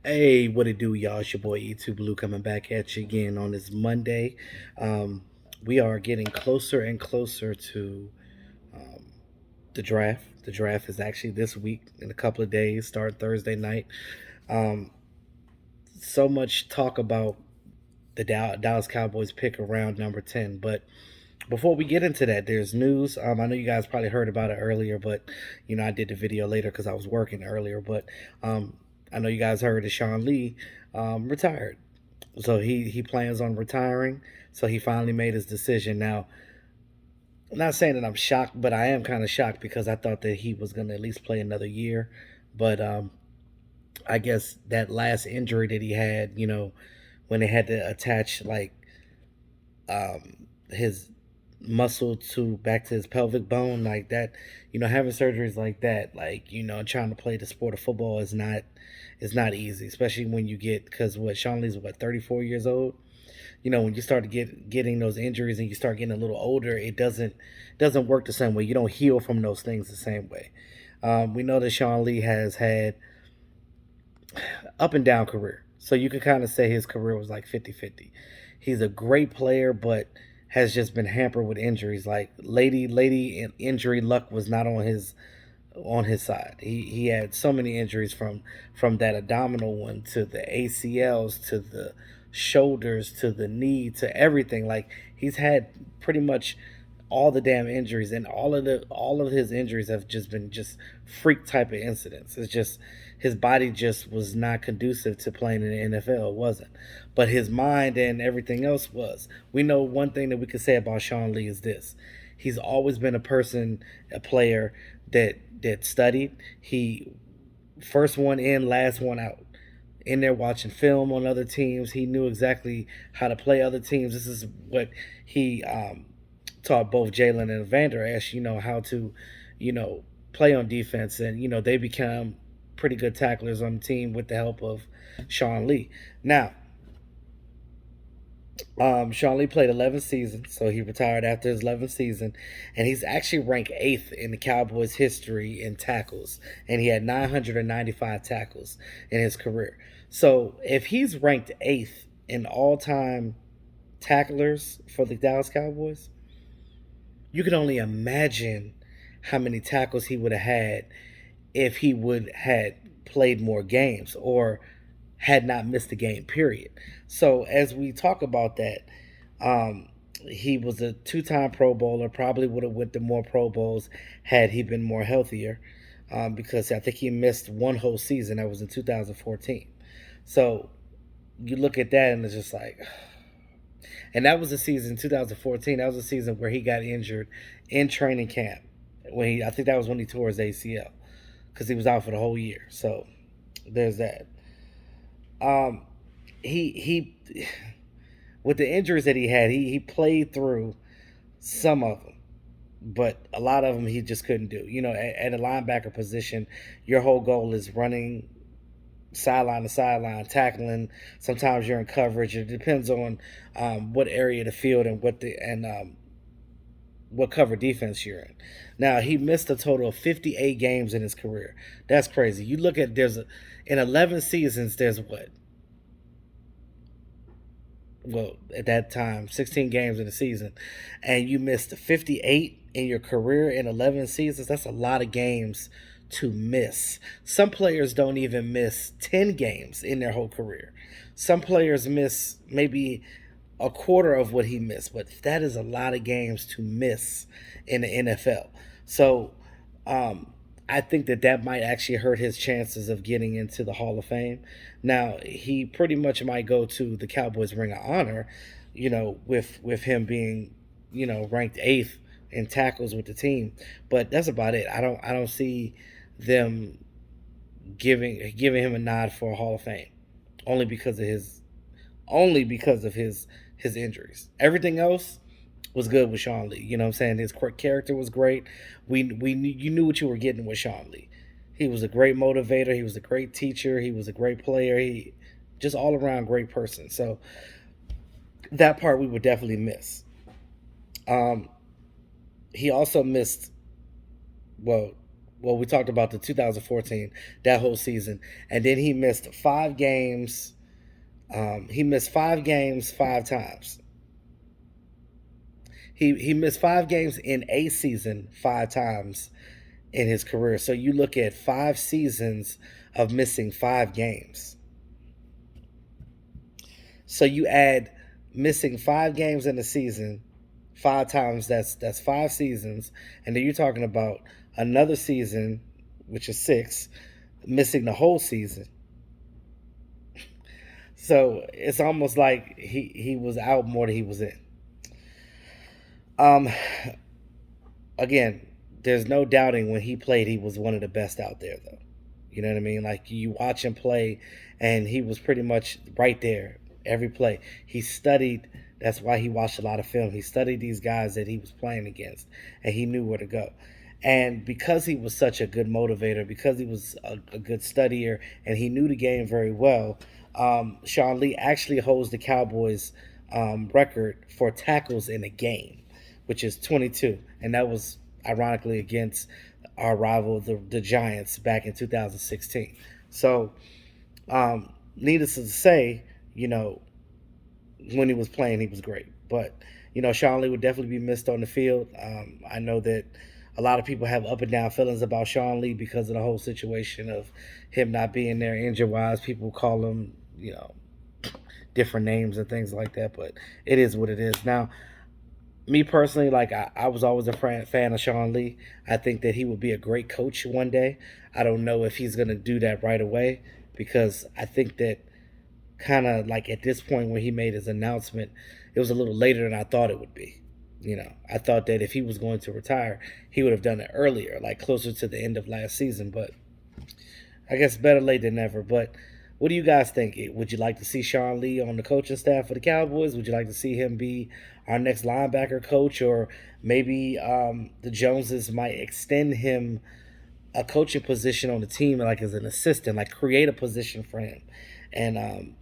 Hey, what it do, y'all? It's your boy E2 Blue coming back at you again on this Monday. Um, we are getting closer and closer to um, the draft. The draft is actually this week in a couple of days, start Thursday night. Um, so much talk about the Dallas Cowboys pick around number 10. But before we get into that, there's news. I know you guys probably heard about it earlier, but I did the video later because I was working earlier. But um, I know you guys heard that Sean Lee retired, so he plans on retiring. So he finally made his decision. Now, I'm not saying that I'm shocked, but I am kind of shocked because I thought that he was going to at least play another year. But I guess that last injury that he had, when they had to attach like his muscle to back to his pelvic bone like that, having surgeries like that, like trying to play the sport of football is not easy, especially when you get, because what, Sean Lee's what, 34 years old. When you start to getting those injuries and you start getting a little older, it doesn't work the same way. You don't heal from those things the same way. We know that Sean Lee has had up and down career. So you could kind of say his career was like 50-50. He's a great player, but has just been hampered with injuries. Like lady injury luck was not on his side. He had so many injuries from that abdominal one to the ACLs to the shoulders to the knee to everything. Like he's had pretty much all the damn injuries, and all of his injuries have just been just freak type of incidents. It's just his body just was not conducive to playing in the NFL. It wasn't, but his mind and everything else was. We know one thing that we could say about Sean Lee is this: he's always been a player that studied. He first one in, last one out. In there watching film on other teams, he knew exactly how to play other teams. This is what he taught both Jalen and Vander Esch, how to, play on defense, and they become pretty good tacklers on the team with the help of Sean Lee. Now, Sean Lee played 11 seasons, so he retired after his 11th season, and he's actually ranked eighth in the Cowboys' history in tackles, and he had 995 tackles in his career. So if he's ranked eighth in all-time tacklers for the Dallas Cowboys, you can only imagine how many tackles he would have had if he would had played more games or had not missed a game. Period. So as we talk about that, um, he was a two-time Pro Bowler. Probably would have went to more Pro Bowls had he been more healthier, because I think he missed one whole season. That was in 2014. So you look at that and it's just like, and that was the season 2014. That was the season where he got injured in training camp. I think that was when he tore his ACL because he was out for the whole year. So there's that. Um, he with the injuries that he had, he played through some of them, but a lot of them he just couldn't do. At a linebacker position, your whole goal is running sideline to sideline, tackling. Sometimes you're in coverage. It depends on what area of the field and what cover defense you're in. Now he missed a total of 58 games in his career. That's crazy. You look at in 11 seasons. There's what? Well, at that time, 16 games in a season, and you missed 58 in your career in 11 seasons. That's a lot of games to miss. Some players don't even miss 10 games in their whole career. Some players miss maybe a quarter of what he missed, but that is a lot of games to miss in the NFL. So, um, I think that might actually hurt his chances of getting into the Hall of Fame. Now, he pretty much might go to the Cowboys Ring of Honor, with him being, ranked eighth in tackles with the team. But that's about it. I don't see them giving him a nod for a Hall of Fame, only because of his injuries. Everything else was good with Sean Lee. You know what I'm saying? His character was great. You knew what you were getting with Sean Lee. He was a great motivator. He was a great teacher. He was a great player. He just all around great person. So that part we would definitely miss. Um, he also missed, well, Well, we talked about the 2014, that whole season, and then he missed 5 games. He missed 5 games 5 times. He missed 5 games in a season 5 times in his career. So you look at 5 seasons of missing 5 games. So you add missing 5 games in a season 5 times. That's 5 seasons, and then you're talking about another season, which is six, missing the whole season. So it's almost like he was out more than he was in. Um, Again, there's no doubting when he played, he was one of the best out there, though. You know what I mean? Like you watch him play, and he was pretty much right there every play. He studied. That's why he watched a lot of film. He studied these guys that he was playing against, and he knew where to go. And because he was such a good motivator, because he was a good studier, and he knew the game very well, Sean Lee actually holds the Cowboys' record for tackles in a game, which is 22, and that was ironically against our rival, the Giants, back in 2016. So, needless to say, you know, when he was playing, he was great. But Sean Lee would definitely be missed on the field. I know that a lot of people have up and down feelings about Sean Lee because of the whole situation of him not being there injury wise. People call him, different names and things like that. But it is what it is. Now, me personally, like I was always a fan of Sean Lee. I think that he would be a great coach one day. I don't know if he's going to do that right away because I think that kind of like at this point when he made his announcement, it was a little later than I thought it would be. I thought that if he was going to retire, he would have done it earlier, like closer to the end of last season. But I guess better late than never. But what do you guys think? Would you like to see Sean Lee on the coaching staff for the Cowboys? Would you like to see him be our next linebacker coach, or maybe the Joneses might extend him a coaching position on the team, like as an assistant, like create a position for him, and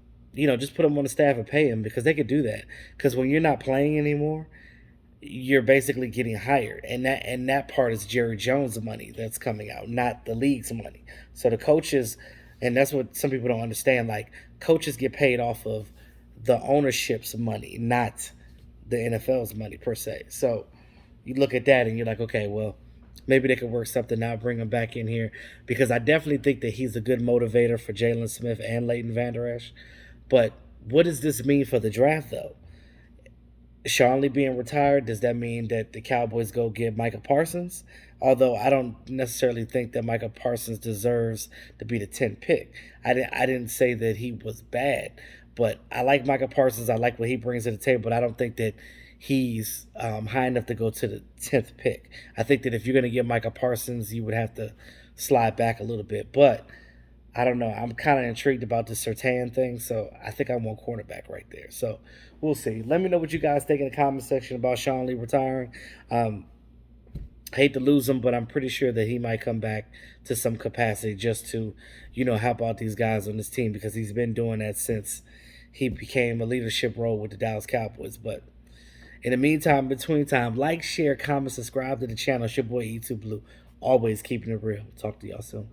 just put him on the staff and pay him because they could do that. Because when you're not playing anymore, you're basically getting hired, and that part is Jerry Jones' money that's coming out, not the league's money. So the coaches, and that's what some people don't understand. Like coaches get paid off of the ownership's money, not the NFL's money per se. So you look at that and you're like, okay, well, maybe they could work something out, bring him back in here because I definitely think that he's a good motivator for Jalen Smith and Leighton Vander Esch. But what does this mean for the draft, though? Sean Lee being retired, does that mean that the Cowboys go get Micah Parsons? Although I don't necessarily think that Micah Parsons deserves to be the 10th pick. I didn't say that he was bad, but I like Micah Parsons. I like what he brings to the table, but I don't think that he's high enough to go to the 10th pick. I think that if you're going to get Micah Parsons, you would have to slide back a little bit. But I don't know. I'm kind of intrigued about the Sertan thing, so I think I want cornerback right there. So we'll see. Let me know what you guys think in the comment section about Sean Lee retiring. Hate to lose him, but I'm pretty sure that he might come back to some capacity just to, help out these guys on this team because he's been doing that since he became a leadership role with the Dallas Cowboys. But in the meantime, between time, like, share, comment, subscribe to the channel. It's your boy E2 Blue. Always keeping it real. Talk to y'all soon.